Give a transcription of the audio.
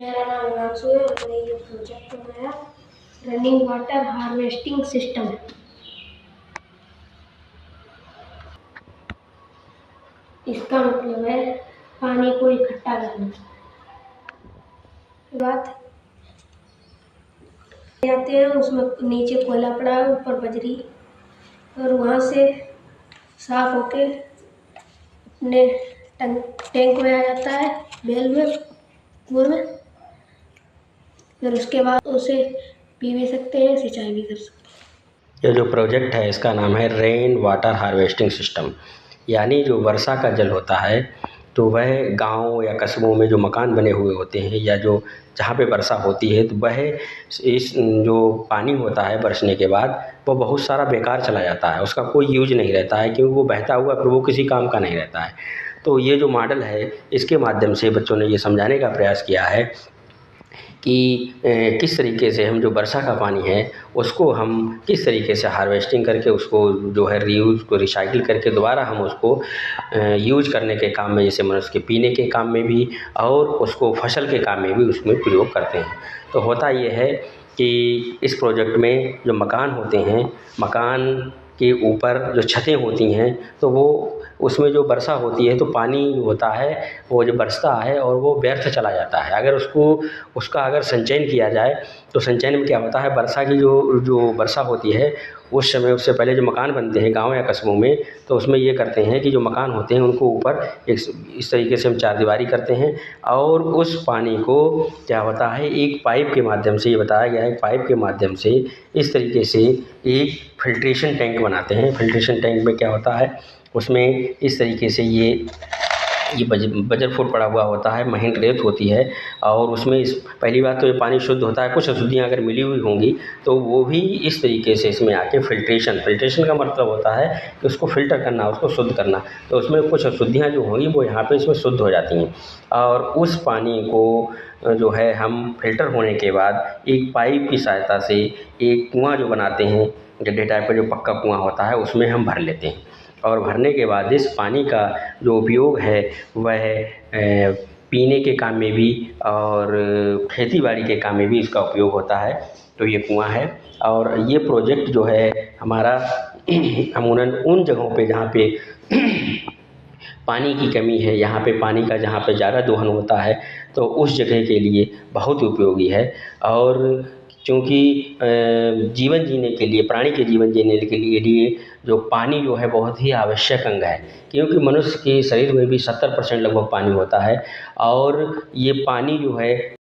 मेरा नाम हिमांशु है और मैंने ये प्रोजेक्ट बनाया रनिंग वाटर हार्वेस्टिंग सिस्टम। इसका मतलब है पानी को इकट्ठा करना। बात जाते हैं, उसमें नीचे कोयला पड़ा है, ऊपर बजरी, और वहाँ से साफ होके अपने टैंक में आ जाता है, बेल में, कुएं में। फिर उसके बाद उसे पी भी सकते हैं, सिंचाई भी कर सकते हैं। ये जो प्रोजेक्ट है इसका नाम है रेन वाटर हार्वेस्टिंग सिस्टम। यानी जो वर्षा का जल होता है तो वह गांव या कस्बों में जो मकान बने हुए होते हैं या जो जहाँ पे वर्षा होती है तो वह इस जो पानी होता है बरसने के बाद वो बहुत सारा बेकार चला जाता है, उसका कोई यूज नहीं रहता है क्योंकि वो बहता हुआ फिर वो किसी काम का नहीं रहता है। तो ये जो मॉडल है इसके माध्यम से बच्चों ने ये समझाने का प्रयास किया है कि किस तरीके से हम जो वर्षा का पानी है उसको हम किस तरीके से हार्वेस्टिंग करके उसको जो है रीयूज़ को रिसाइकिल करके दोबारा हम उसको यूज करने के काम में, जैसे मनुष्य के पीने के काम में भी और उसको फसल के काम में भी उसमें प्रयोग करते हैं। तो होता ये है कि इस प्रोजेक्ट में जो मकान होते हैं, मकान के ऊपर जो छतें होती हैं तो वो उसमें जो वर्षा होती है तो पानी होता है वो जो बरसता है और वो व्यर्थ चला जाता है। अगर उसका अगर संचयन किया जाए तो संचयन में क्या होता है, वर्षा की जो जो वर्षा होती है उस समय उससे पहले जो मकान बनते हैं गांव या कस्बों में तो उसमें ये करते हैं कि जो मकान होते हैं उनको ऊपर इस तरीके से हम चारदीवारी करते हैं और उस पानी को क्या होता है एक पाइप के माध्यम से, ये बताया गया है, पाइप के माध्यम से इस तरीके से एक फिल्ट्रेशन टैंक बनाते हैं। फिल्ट्रेशन टैंक में क्या होता है, उसमें इस तरीके से ये बजर फुट पड़ा हुआ होता है, महीन रेत होती है और उसमें पहली बात तो ये पानी शुद्ध होता है। कुछ अशुद्धियाँ अगर मिली हुई होंगी तो वो भी इस तरीके से इसमें आके फिल्ट्रेशन का मतलब होता है कि उसको फ़िल्टर करना, उसको शुद्ध करना। तो उसमें कुछ अशुद्धियाँ जो होंगी वो यहाँ पे इसमें शुद्ध हो जाती हैं और उस पानी को जो है हम फ़िल्टर होने के बाद एक पाइप की सहायता से एक कुआँ जो बनाते हैं, गड्ढे टाइप का जो पक्का कुआँ होता है उसमें हम भर लेते हैं और भरने के बाद इस पानी का जो उपयोग है वह पीने के काम में भी और खेती बाड़ी के काम में भी इसका उपयोग होता है। तो ये कुआँ है और ये प्रोजेक्ट जो है हमारा अमूमन उन जगहों पे जहाँ पे पानी की कमी है, यहाँ पे पानी का जहाँ पे ज़्यादा दोहन होता है तो उस जगह के लिए बहुत उपयोगी है। और चूँकि जीवन जीने के लिए, प्राणी के जीवन जीने के लिए जो पानी जो है बहुत ही आवश्यक अंग है, क्योंकि मनुष्य के शरीर में भी 70% लगभग पानी होता है और ये पानी जो है